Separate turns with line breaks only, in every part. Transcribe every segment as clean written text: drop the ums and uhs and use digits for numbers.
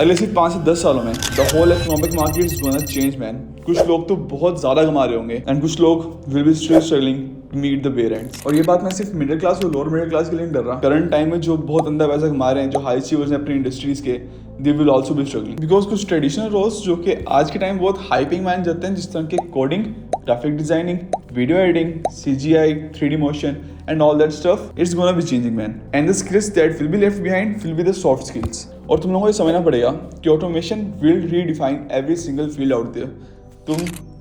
अगले सिर्फ 5 से 10 सालों में the whole economic market is gonna change man. कुछ लोग तो बहुत ज्यादा कमा रहे होंगे एंड कुछ लोग will be still struggling to meet the bare ends. और ये बात मैं सिर्फ मिडिल क्लास और लोअर मिडिल क्लास के लिए नहीं कर रहा। करंट टाइम में जो बहुत अंदर पैसा कमा रहे हैं, जो हाई अचीवर्स हैं अपनी इंडस्ट्रीज के, they will also be struggling because कुछ ट्रेडिशनल रोल्स जो कि आज के टाइम बहुत हाइपिंग मान जाते हैं, जिस तरह के coding, graphic designing, video editing, CGI, 3D motion and all that stuff, it's gonna be changing man, and the skills that will be left behind will be the soft skills। और तुम लोगों को ये समझना पड़ेगा कि automation will redefine every single field out there। तुम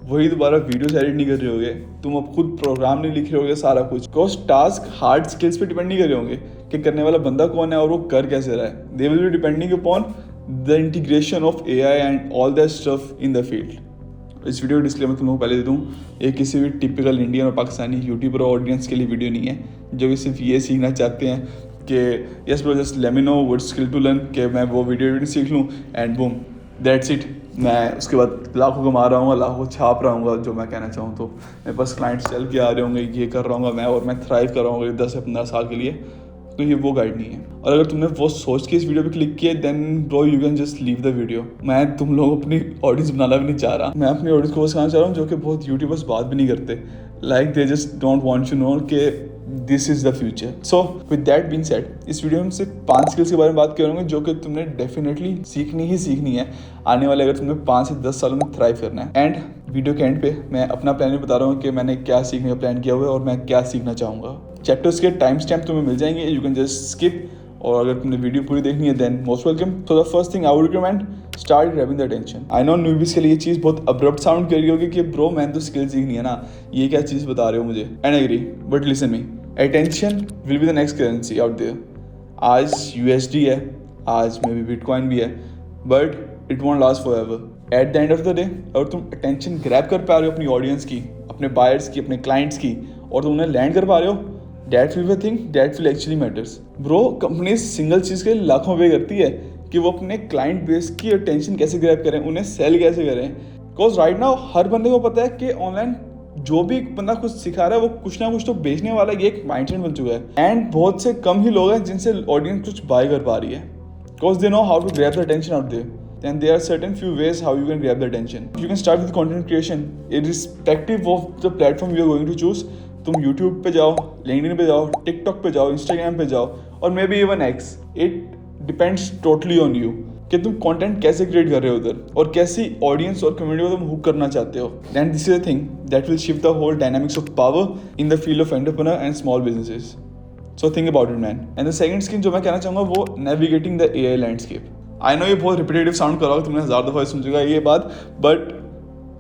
वही दोबारा वीडियोस एडिट नहीं कर रहे होगे, तुम अब खुद प्रोग्राम नहीं लिख रहे होगे, सारा कुछ बिकॉज टास्क हार्ड स्किल्स पे डिपेंड नहीं कर रहे होंगे कि करने वाला बंदा कौन है और वो कर कैसे रहा है। They will be depending upon the integration of AI and all that stuff in the field. इस वीडियो डिस्क्लेमर तुम लोगों को पहले दे दूँ, ये किसी भी टिपिकल इंडियन और पाकिस्तानी यूट्यूबर ऑडियंस के लिए वीडियो नहीं है जो कि सिर्फ ये सीखना चाहते हैं कि yes bro just let me know what skill to learn, कि मैं वो वीडियो सीख लूँ एंड बूम दैट्स इट, मैं उसके बाद लाखों कमा रहा हूँ, लाखों छाप रहा हूँ। जो मैं कहना चाहूँ तो मेरे पास क्लाइंट्स चल के आ रहे होंगे, ये कर रहा हूँ मैं और मैं थ्राइव कर रहा हूँ 10 से 15 साल के लिए। तो ये वो गाइड नहीं है। और अगर तुमने वो सोच के इस वीडियो पे क्लिक किया then bro you can just leave the video. मैं तुम लोग अपनी ऑडियंस बनाना भी नहीं चाह रहा, मैं अपनी ऑडियंस को सिखाना चाह रहा हूँ जो कि बहुत यूट्यूबर्स बात भी नहीं करते, like they just don't want to know कि this is the future. So with that being said, इस वीडियो में सिर्फ 5 स्किल्स के बारे में बात करूँगा जो कि तुमने डेफिनेटली सीखनी ही सीखनी है आने वाले, अगर तुमने 5 से 10 सालों में थ्राइव करना है। एंड वीडियो के एंड पे मैं अपना प्लान भी बता रहा हूँ कि मैंने क्या सीखने का प्लान किया हुआ है और मैं क्या सीखना चाहूँगा। चैप्टर्स के टाइम स्टैम्प तुम्हें मिल जाएंगे, यू कैन जस्ट स्किप, और अगर तुमने वीडियो पूरी देखनी है देन मोस्ट वेलकम। तो the first thing I would recommend, start grabbing the attention. I know newbies के लिए ये चीज़ बहुत अब्रप्ट साउंड कर रही होगी कि ब्रो मैंने तो स्किल सीखनी है ना, ये क्या चीज़ बता रहे हो मुझे, and I agree, but listen me, attention will be the next currency out there. आज USD है, आज मे बी बिटकॉइन भी है, but it won't last forever. At the end of the day अगर तुम अटेंशन ग्रैब कर पा रहे हो अपनी ऑडियंस की, अपने बायर्स की, अपने क्लाइंट्स की, और तुम उन्हें लैंड कर पा रहे हो, that will be thing that will actually matters. Bro company single चीज़ के लाखों पे करती है कि वो अपने क्लाइंट बेस की अटेंशन कैसे ग्रैब करें, उन्हें सेल कैसे करें। बिकॉज राइट नाउ हर बंदे को पता है कि ऑनलाइन जो भी बंदा कुछ सिखा रहा है वो कुछ ना कुछ तो बेचने वाला, ये एक माइंडसेट बन चुका है। एंड बहुत से कम ही लोग हैं जिनसे ऑडियंस कुछ बाय कर पा रही है, because they know how to grab the attention out there. Then there are certain few ways how you can grab the attention. You can start with content creation, irrespective of the platform you are going to choose. तुम YouTube पे जाओ, LinkedIn पे जाओ, TikTok पे जाओ, Instagram पे जाओ, और may be even X. It depends totally on you कि तुम कंटेंट कैसे क्रिएट कर रहे हो उधर और कैसी ऑडियंस और कम्युनिटी को तुम हुक करना चाहते हो। And this is a thing that will shift the whole dynamics of power in the field of entrepreneur and small businesses. So think about it man. And the second skill जो मैं कहना चाहूँगा वो navigating the AI landscape. I know ये बहुत repetitive sound कर रहा हो, तुमने 1000 दफ़ा सुन चुका है ये बात, बट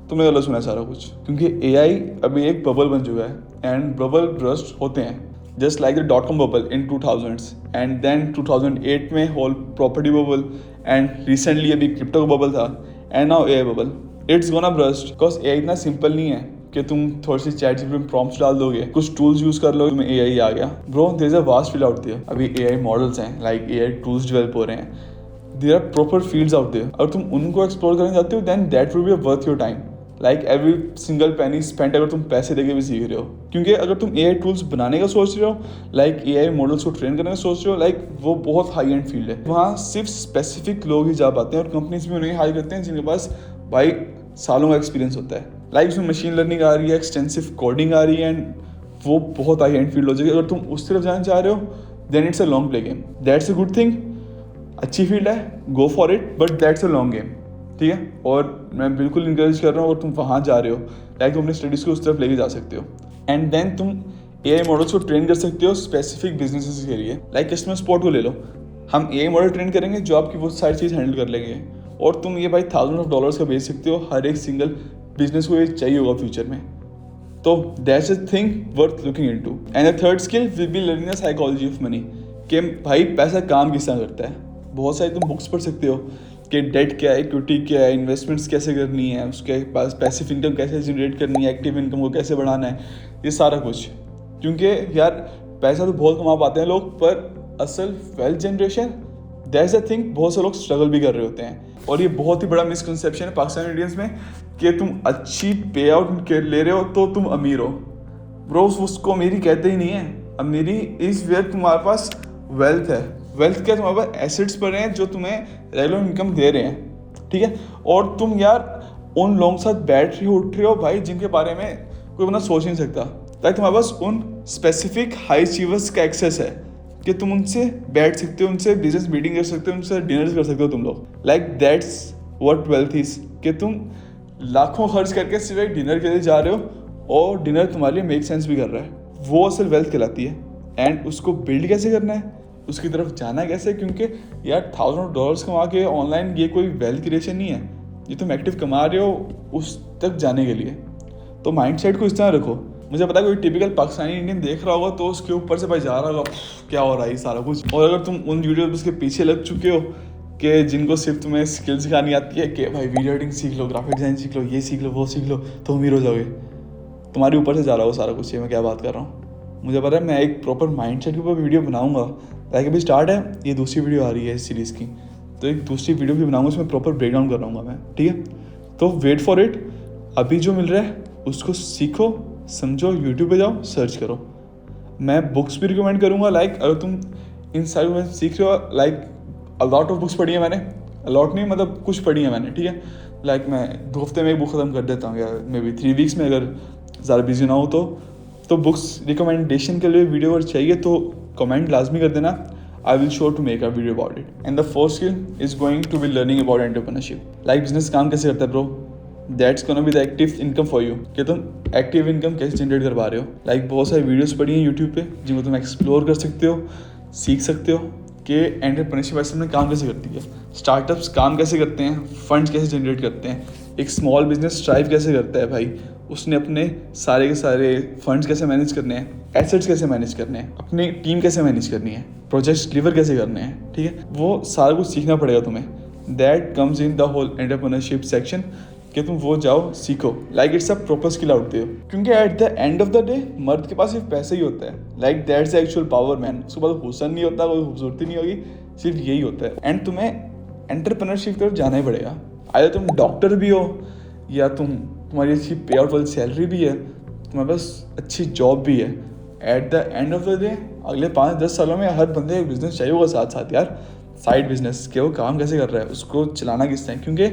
तुमने गलत सुना सारा कुछ, क्योंकि AI अभी एक बबल बन चुका है एंड बबल बर्स्ट होते हैं just like the .com bubble in 2000s and then 2008 में whole property bubble and recently अभी क्रिप्टो बबल था and now AI bubble. It's gonna burst because AI इतना सिंपल नहीं है कि तुम थोड़ी सी चैट जीपीटी में प्रॉम्प्ट्स डाल दोगे, कुछ टूल्स यूज कर लो, तुम्हें AI आ गया। Bro there is a vast field out there. अभी AI मॉडल्स हैं, लाइक AI टूल्स डेवलप हो रहे हैं, there are proper fields out there. अगर तुम उनको एक्सप्लोर करना चाहते हो then that will be worth your time, like every single penny spent, अगर तुम पैसे देके भी सीख रहे हो। क्योंकि अगर तुम AI टूल्स बनाने का सोच रहे हो, लाइक AI मॉडल्स को ट्रेन करने का सोच रहे हो, लाइक वो बहुत हाई एंड फील्ड है। वहाँ सिर्फ स्पेसिफिक लोग ही जा पाते हैं और कंपनीज भी उन्हें हायर करते हैं जिनके पास भाई सालों का एक्सपीरियंस होता है। लाइक उसमें मशीन लर्निंग आ रही है, एक्सटेंसिव कोडिंग आ रही है एंड वो बहुत हाई एंड फील्ड हो जाएगी। अगर तुम उस तरफ जाना चाह रहे हो then it's a long play game. That's a good thing, अच्छी फील्ड है, go for it, but that's a long game, ठीक है। और मैं बिल्कुल इंकरेज कर रहा हूँ, अगर तुम वहाँ जा रहे हो लाइक तुम अपनी स्टडीज़ को उस तरफ लेके जा सकते हो एंड देन तुम AI मॉडल्स को ट्रेन कर सकते हो स्पेसिफिक बिजनेसेस के लिए। लाइक कस्टमर सपोर्ट को ले लो, हम AI मॉडल ट्रेन करेंगे जो आपकी वो सारी चीज़ हैंडल कर लेंगे और तुम ये भाई $1000s का बेच सकते हो हर एक सिंगल बिजनेस को, ये चाहिए होगा फ्यूचर में। तो that's a thing worth looking into. And the third skill will be learning the psychology of money, कि भाई पैसा काम किस तरह करता है। बहुत सारी तुम बुक्स पढ़ सकते हो कि डेट क्या है, इक्विटी क्या है, इन्वेस्टमेंट्स कैसे करनी है, उसके पास पैसिव इनकम कैसे जनरेट करनी है, एक्टिव इनकम को कैसे बढ़ाना है, ये सारा कुछ। क्योंकि यार पैसा तो बहुत कमा पाते हैं लोग, पर असल wealth generation that's a thing बहुत से लोग स्ट्रगल भी कर रहे होते हैं। और ये बहुत ही बड़ा मिसकंसेप्शन है पाकिस्तानी इंडियंस में कि तुम अच्छी पे आउट ले रहे हो तो तुम अमीर हो। ब्रो उसको अमीरी कहते ही नहीं है। अमीरी इज वेयर तुम्हारे पास वेल्थ है, वेल्थ क्या, तुम्हारे पास एसेट्स पड़े हैं जो तुम्हें रेगुलर इनकम दे रहे हैं, ठीक है। और तुम यार उन लोगों के साथ बैठ रहे हो उठ रहे हो भाई जिनके बारे में कोई बंदा सोच नहीं सकता। लाइक तुम्हारे पास उन स्पेसिफिक हाई अचीवर्स का एक्सेस है कि तुम उनसे बैठ सकते हो, उनसे बिजनेस मीटिंग कर सकते हो, उनसे डिनर कर सकते हो तुम लोग। Like that's what wealth is, कि तुम लाखों खर्च करके सिर्फ एक डिनर के लिए जा रहे हो और डिनर तुम्हारे लिए मेक सेंस भी कर रहा है, वो असल वेल्थ कहलाती है। एंड उसको बिल्ड कैसे करना है, उसकी तरफ जाना कैसे, क्योंकि यार $1000 कमा के ऑनलाइन ये कोई वेल्थ क्रिएशन नहीं है, ये तुम एक्टिव कमा रहे हो उस तक जाने के लिए। तो माइंडसेट को इस तरह रखो। मुझे पता है कोई टिपिकल पाकिस्तानी इंडियन देख रहा होगा तो उसके ऊपर से भाई जा रहा होगा क्या हो रहा है सारा कुछ। और अगर तुम उन वीडियोस के पीछे लग चुके हो कि जिनको सिर्फ तुम्हें स्किल्स सिखानी आती है कि भाई वीडियो एडिटिंग सीख लो, ग्राफिक डिज़ाइन सीख लो, ये सीख लो, वो सीख लो, तो अमीर हो जाओगे, तुम्हारे ऊपर से जा रहा हो सारा कुछ। ये मैं क्या बात कर रहा हूँ, मुझे पता है। मैं एक प्रॉपर माइंडसेट के ऊपर वीडियो बनाऊंगा, लाइक अभी स्टार्ट है, ये दूसरी वीडियो आ रही है इस सीरीज़ की, तो एक दूसरी वीडियो भी बनाऊंगा, उसमें प्रॉपर ब्रेक डाउन कर रहा मैं, ठीक है। तो वेट फॉर इट, अभी जो मिल रहा है उसको सीखो, समझो, यूट्यूब पे जाओ, सर्च करो। मैं बुक्स भी रिकमेंड करूँगा, लाइक अगर तुम इन सारी में सीख रहे हो, like a lot of books पढ़ी है मैंने, लॉट नहीं मतलब कुछ पढ़ी है मैंने, ठीक है। लाइक मैं 2 हफ्ते में एक बुक ख़त्म कर देता हूँ, या मे बी 3 वीक्स में अगर ज़्यादा बिजी ना हो तो बुक्स रिकमेंडेशन के लिए वीडियो अगर चाहिए तो कमेंट लाजमी कर देना, I will show to make a video about it. And the fourth skill is going to be learning about entrepreneurship. Like business काम कैसे करता है bro, that's gonna be the active income for you, कि तुम active income कैसे generate कर पा रहे हो। लाइक बहुत सारी वीडियोस पड़ी हैं यूट्यूब पे जिनको तुम एक्सप्लोर कर सकते हो, सीख सकते हो कि एंटरप्रेन्योरशिप ऐसे में काम कैसे करती है, स्टार्टअप्स काम कैसे करते हैं, फंड्स कैसे जनरेट करते हैं, एक स्मॉल बिजनेस स्ट्राइव कैसे करता है भाई, उसने अपने सारे के सारे फंड्स कैसे मैनेज करने हैं, एसेट्स कैसे मैनेज करने हैं, अपनी टीम कैसे मैनेज करनी है, प्रोजेक्ट्स डिलीवर कैसे करने हैं, ठीक है। वो सारा कुछ सीखना पड़ेगा तुम्हें। That comes in the whole entrepreneurship section, कि तुम वो जाओ सीखो। Like it's a proper skill out there, क्योंकि at the end of the day मर्द के पास सिर्फ पैसा ही होता है। Like that's the actual power man. उसके पास हुसन नहीं होता, कोई खूबसूरती नहीं होगी, सिर्फ यही होता है। एंड तुम्हें एंटरप्रेन्योरशिप की तरफ जाना ही पड़ेगा। आया तुम डॉक्टर भी हो, या तुम्हारी अच्छी पे आउट वाली सैलरी भी है, तुम्हारे पास अच्छी जॉब भी है, eight the end of the day अगले 5-10 सालों में हर बंदे एक बिजनेस चाहिए होगा साथ साथ यार, साइड बिजनेस कि वो काम कैसे कर रहा है, उसको चलाना किसने। क्योंकि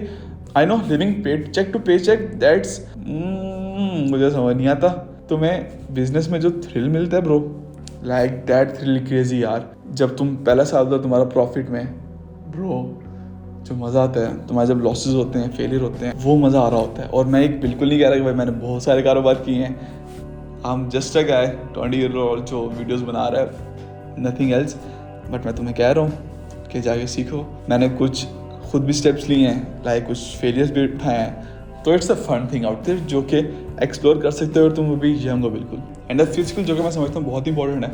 आई नो लिविंग पे चेक टू पे चेक दैट्स मुझे समझ नहीं आता। तुम्हें बिजनेस में जो थ्रिल मिलता है bro, like that thrill crazy यार। जब तुम पहला साल था तुम्हारा प्रॉफिट में ब्रो, जो मज़ा आता है, तुम्हारे जब लॉसेस होते हैं, फेलियर होते हैं, वो मज़ा आ रहा होता है। और मैं एक बिल्कुल नहीं कह रहा कि भाई मैंने बहुत सारे कारोबार किए हैं, I am just a guy 20 year old जो वीडियोस बना रहा है, नथिंग एल्स। बट मैं तुम्हें कह रहा हूँ कि जाके सीखो। मैंने कुछ खुद भी स्टेप्स लिए हैं, लाइक कुछ फेलियर्स भी उठाए हैं, तो it's a fun thing out there जो कि एक्सप्लोर कर सकते हो और तुम भी यंग हो बिल्कुल। एंड द फिफ्थ स्किल जो कि मैं समझता हूँ बहुत इंपॉर्टेंट है,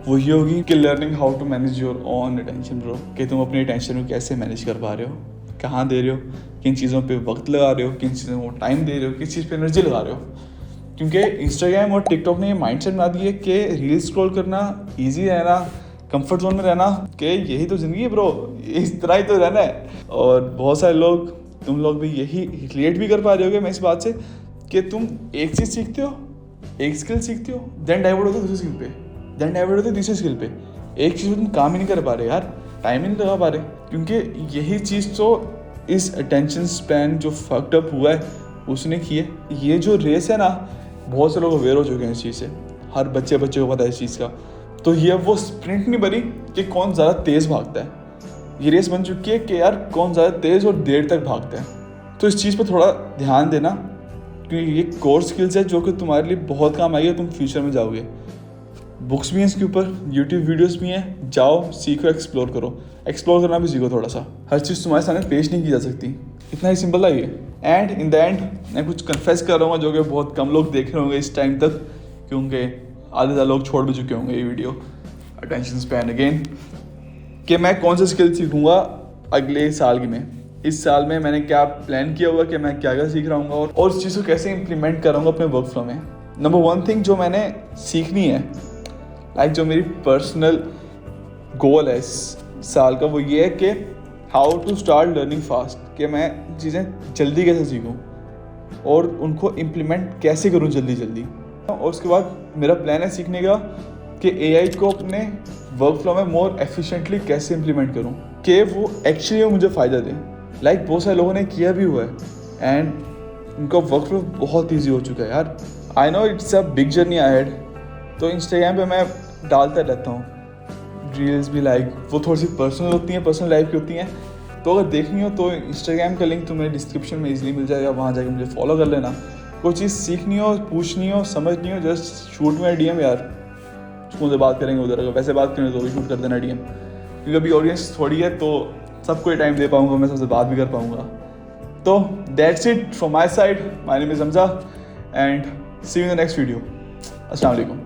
वो ये होगी कि learning how to manage your own attention bro, कि तुम अपनी अटेंशन को कैसे मैनेज कर पा रहे हो, कहाँ दे रहे हो, किन चीज़ों पे वक्त लगा रहे हो, किन चीज़ों में टाइम दे रहे हो, किस चीज़ पे एनर्जी लगा रहे हो। क्योंकि इंस्टाग्राम और टिकटॉक ने ये माइंडसेट बना दिया कि रील स्क्रॉल करना, ईजी रहना, कंफर्ट जोन में रहना, कि यही तो ज़िंदगी है ब्रो, इस तरह ही तो रहना है। और बहुत सारे लोग, तुम लोग भी यही रिलेट भी कर पा रहे होगे मैं इस बात से, कि तुम एक चीज़ सीखते हो, एक स्किल सीखते हो, देन डाइवर्ट होते हो दूसरी स्किल पे, देन डाइवर्ट होते हो तीसरी स्किल पे। एक चीज़ तुम काम ही नहीं कर पा रहे यार, टाइम ही नहीं लगा पा रहे, क्योंकि यही चीज़ तो इस अटेंशन स्पैन जो फक्ड अप हुआ है उसने की है। ये जो रेस है ना, बहुत से लोग अवेयर हो चुके हैं इस चीज़ से, हर बच्चे को पता है इस चीज़ का। तो ये अब वो स्प्रिंट नहीं बनी कि कौन ज़्यादा तेज़ भागता है, ये रेस बन चुकी है कि यार कौन ज़्यादा तेज़ और देर तक भागता है। तो इस चीज़ पर थोड़ा ध्यान देना, क्योंकि ये कोर स्किल्स है जो कि तुम्हारे लिए बहुत काम आएगी, तुम फ्यूचर में जाओगे। बुक्स भी हैं इसके ऊपर, यूट्यूब वीडियोस भी हैं, जाओ सीखो, एक्सप्लोर करो, एक्सप्लोर करना भी सीखो थोड़ा सा। हर चीज़ तुम्हारे सामने पेश नहीं की जा सकती, इतना ही सिंपल है ये। एंड इन द एंड मैं कुछ कन्फेस कर रहा हूँ जो कि बहुत कम लोग देख रहे होंगे इस टाइम तक, क्योंकि आधे ज़्यादा लोग छोड़ भी चुके होंगे ये वीडियो, अटेंशन स्पैन अगेन, कि मैं कौन सा स्किल सीखूंगा अगले साल में। इस साल में मैंने क्या प्लान किया हुआ कि मैं क्या क्या सीख रहा हूँ और उस चीज़ को कैसे इंप्लीमेंट कर रहा हूँ अपने वर्क फ्लो में। नंबर 1 थिंग जो मैंने सीखनी है, लाइक जो मेरी पर्सनल गोल है इस साल का, वो ये है कि how to start learning fast, कि मैं चीज़ें जल्दी कैसे सीखूं और उनको इम्प्लीमेंट कैसे करूं जल्दी। और उसके बाद मेरा प्लान है सीखने का कि AI को अपने वर्क फ्लो में मोर एफिशिएंटली कैसे इंप्लीमेंट करूँ कि वो एक्चुअली मुझे फ़ायदा दें। लाइक बहुत सारे लोगों ने किया भी हुआ है एंड उनका वर्क फ्लो बहुत ईजी हो चुका है यार। I know it's a big journey ahead. तो इंस्टाग्राम पे मैं डालता रहता हूँ रील्स भी, लाइक वो थोड़ी सी पर्सनल होती हैं, पर्सनल लाइफ की होती हैं। तो अगर देखनी हो तो इंस्टाग्राम का लिंक तुम्हें डिस्क्रिप्शन में इजीली मिल जाएगा, वहाँ जाकर मुझे फॉलो कर लेना। कोई चीज़ सीखनी हो, पूछनी हो, समझनी हो, जस्ट शूट में डीएम यार, सुकून से बात करेंगे उधर। अगर वैसे बात करें तो भी शूट कर देना डीएम, क्योंकि अभी ऑडियंस थोड़ी है तो सबको टाइम दे पाऊँगा, मैं सबसे बात भी कर पाऊँगा। तो that's it from my side. My name is Hamza and see you in the next video. अस्सलाम वालेकुम।